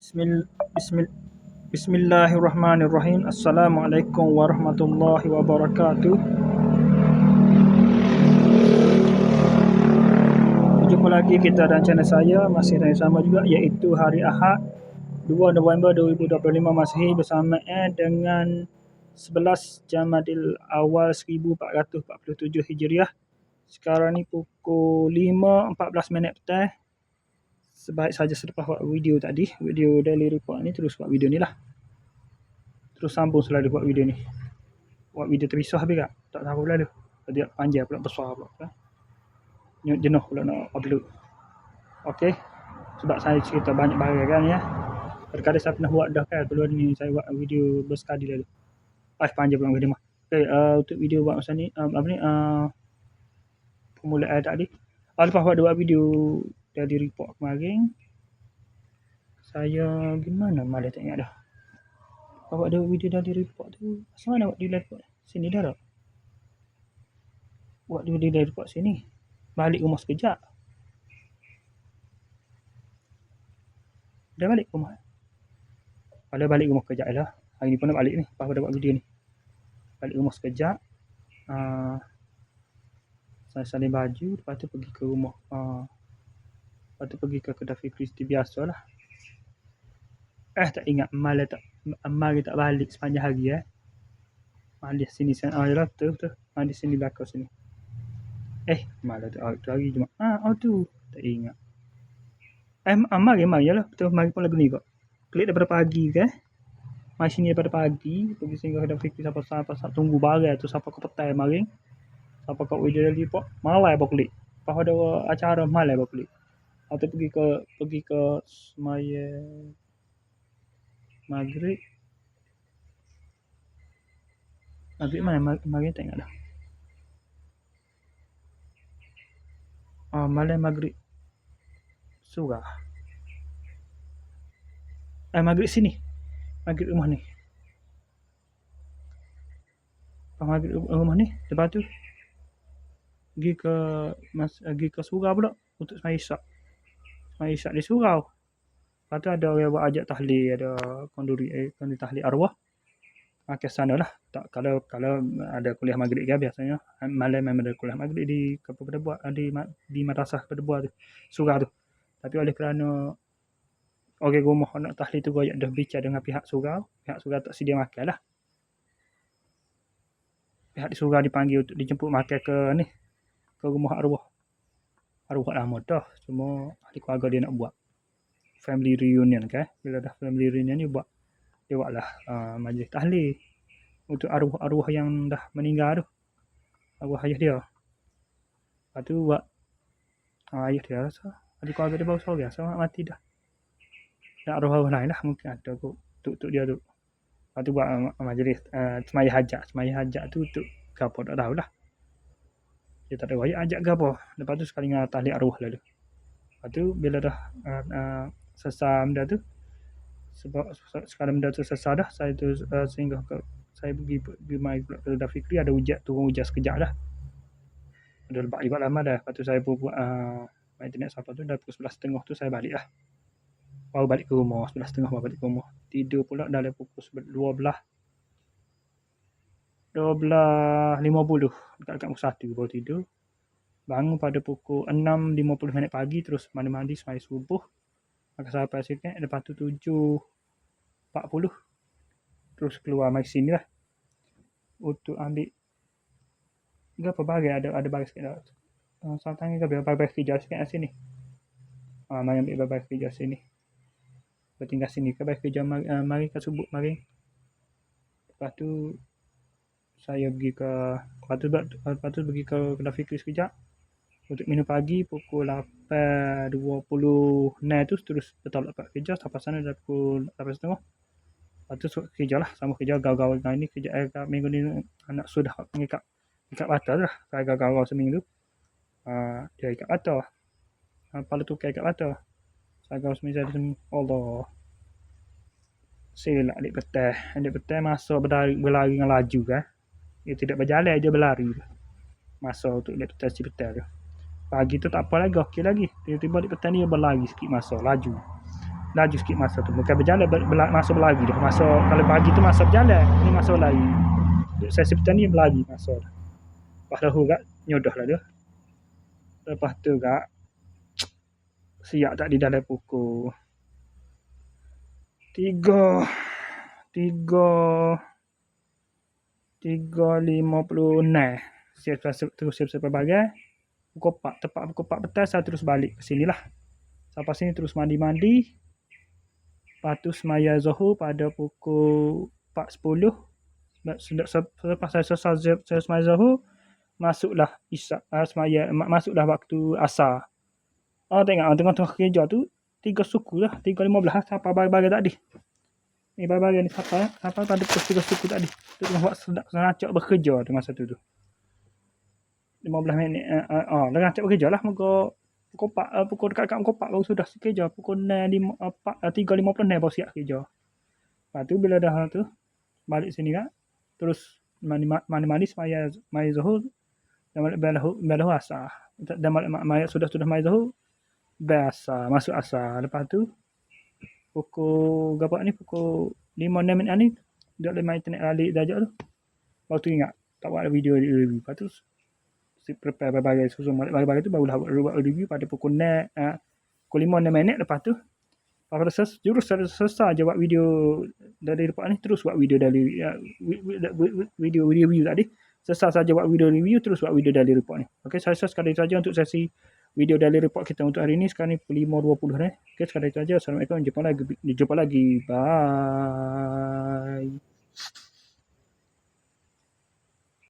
Bismil bismil Bismillahirrahmanirrahim. Assalamualaikum warahmatullahi wabarakatuh. Jumpa lagi kita dan channel saya masih yang sama juga, iaitu hari Ahad 2 November 2025 Masihi bersama dengan 11 Jamadil Awal 1447 Hijriah. Sekarang ni pukul 5.14 minit petang. Sebaik saja selepas buat video tadi, video daily report ni, terus buat video ni lah. Terus sambung selalu buat video ni. Buat video terpisah habis tak tahu lalu. Dia panjang pula, besar pula kan. Jenuh pula nak upload. Okey. Sebab saya cerita banyak barang kan ya. Terkadang saya pernah buat dah kan. Keluar ni saya buat video bersekali lalu. Panjang pula video mah. Okey, untuk video buat masa ni permulaan tadi. Lepas buat video dari report kemarin, saya gimana malah tak ingat dah. Buat video dari report tu, macam mana buat di report? Sini dah tak? Buat video dari report sini. Balik rumah sekejap. Dah balik rumah. Kalau balik rumah sekejap lah. Hari ni pun nak balik ni. Lepas dah buat video ni. Balik rumah sekejap. Saya salin baju. Lepas tu pergi ke rumah. Lepas tu pergi ke kedai Kristi biasa lah. Tak ingat. Malah tak balik sepanjang hari Malah sini sana. Yalah betul. Di sini belakang sini. Malah tu hari Jumaat. Tu. Tak ingat. Mari yalah. Betul, mari pun lagu ni kok. Klik daripada pagi ke. Mari sini daripada pagi. Pergi singgah kedai Kristi siapa tunggu barang tu. Siapa ke petai mari. Siapa kat video dari report. Malah apa klik. Lepas ada acara malah apa klik. Atau pergi ke semaya maghrib. Maghrib mana? Maghrib tak ingat dah. Malam maghrib surah. Maghrib sini. Maghrib rumah ni. Maghrib rumah ni. Lepas tu pergi ke surau pula untuk semaya isyak. Semaya isyak di surau. Lepas tu ada orang buat ajak tahlil, ada konduri tahlil arwah. Ke sana lah. Tak, kalau ada kuliah maghrib ke biasanya malam memang ada kuliah maghrib di Kedebuat, di madrasah Kedebuat tu, surau tu. Tapi oleh kerana orang rumah nak tahlil tu royak dah bicara dengan pihak surau tak sedia makan lah. Pihak di surau dipanggil untuk dijemput makan ke rumah arwah lama dah, cuma ahli keluarga dia nak buat family reunion kan. Bila dah family reunion ni dia buatlah majlis tahlil untuk arwah yang dah meninggal tu, arwah ayah dia. Lepas tu buat ayah dia rasa ahli keluarga dia baru seorang, sama mati dah. Dan arwah lain lah mungkin ada kot untuk dia tu. Lepas tu buat majlis semaya hajat tu untuk apa tak tahulah. Dia tak ada royak ajak ke apa. Lepas tu sekali dengan tahlil arwah lalu. Lepas tu bila dah selesai benda tu, sebab sekarang benda tu selesai dah, saya tu singgah ke, saya pergi mai pula ke Kedai Fikri. Ada turun hujan sekejap dah. Ada lebat lama dah. Lepas tu saya pun buat internet sampai tu dah pukul 11.30 tu saya balik lah. Baru balik ke rumah 11.30 baru balik ke rumah. Tidur pula dalam pukul 12.50 dekat pukul 1 baru tidur. Bangun pada pukul 6.50 minit pagi, terus mandi semaya subuh. Makan sampai sikit, lepas tu 7.40 terus keluar mai sini lah untuk ambil berapa barang, ada barang sikit dah. Sampai ke barang kerja sikit kat sini. Mari ambil barang kerja sini. Bertinggal sini ke barang kerja, mari ke subuh mari. Lepas tu saya pergi ke pergi ke Kedai Fikri sekejap untuk minum pagi. Pukul 8.20 tu terus betul kat kerja. Sampai sana dah pukul 8.30. Lepas tu kerja lah, sama kerja gaul-gaul dengan ni kerja minggu ni anak sudah ikat bata lah. Saya gaul seminggu. Dia ikat bata. Kepala tukar ikat bata. Saya gaul seminggu. Allah. Silap adik petang masa berlari dengan laju kan. Dia tidak berjalan, dia berlari. Masa untuk adik petang tu. Pagi tu tak apa lagi, okey lagi. Tiba-tiba adik petang ni berlari sikit masa, laju. laju sikit masa tu. Bukan berjalan, masa berlari dah. Masa kalau pagi tu masa berjalan, ni masa berlari. Sesi petang ni berlari masa dah. Lepas dah kat nyodoh lah dia. Lepas tu kat siap tak di dalam pukul 3.56. Siap-siap bagai. Pukul 4, tepat pukul 4 petang saya terus balik ke sini lah. Sampai sini terus mandi-mandi. Lepas tu semaya Zuhur pada pukul 4.10. Selepas saya selesai semaya Zuhur, masuklah Isyak, masuklah waktu asar. Tengok tengah-tengah kerja tu 3 suku lah, 3.15 sampai bagi-bagi tadi. Ni bagi-bagi ni sampai pada pukul 3 suku tadi. Tu tengah buat seracak bekerja tu masa tu. 15 minit ngacak bekerja lah. Moga pukul dekat pukul 4 baru sudah kerja. Pukul 3.50 baru siap kerja. Lepas tu bila dah tu balik sini kan, terus mandi semaya Zuhur dan balik asar. Dan sudah mai Zuhur biasa masuk asar. Lepas tu pukul berapa ni, pukul 5-6 minit ni dah main internet balik dah tu. Baru tu ingat tak buat video review. Lepas tu prepare bagai susun bagai tu barulah buat review pada pukul 5-6 minit. Lepas tu pada selesai je buat video dari depan ni, terus buat video dari video review tadi. Selesai saja buat video review, terus buat video dari report ni. Okey, saya sekali saja untuk sesi video dari report kita untuk hari ni. Sekarang ni 5.20 ni. Okey, sekali saja. Assalamualaikum, jumpa lagi. Bye.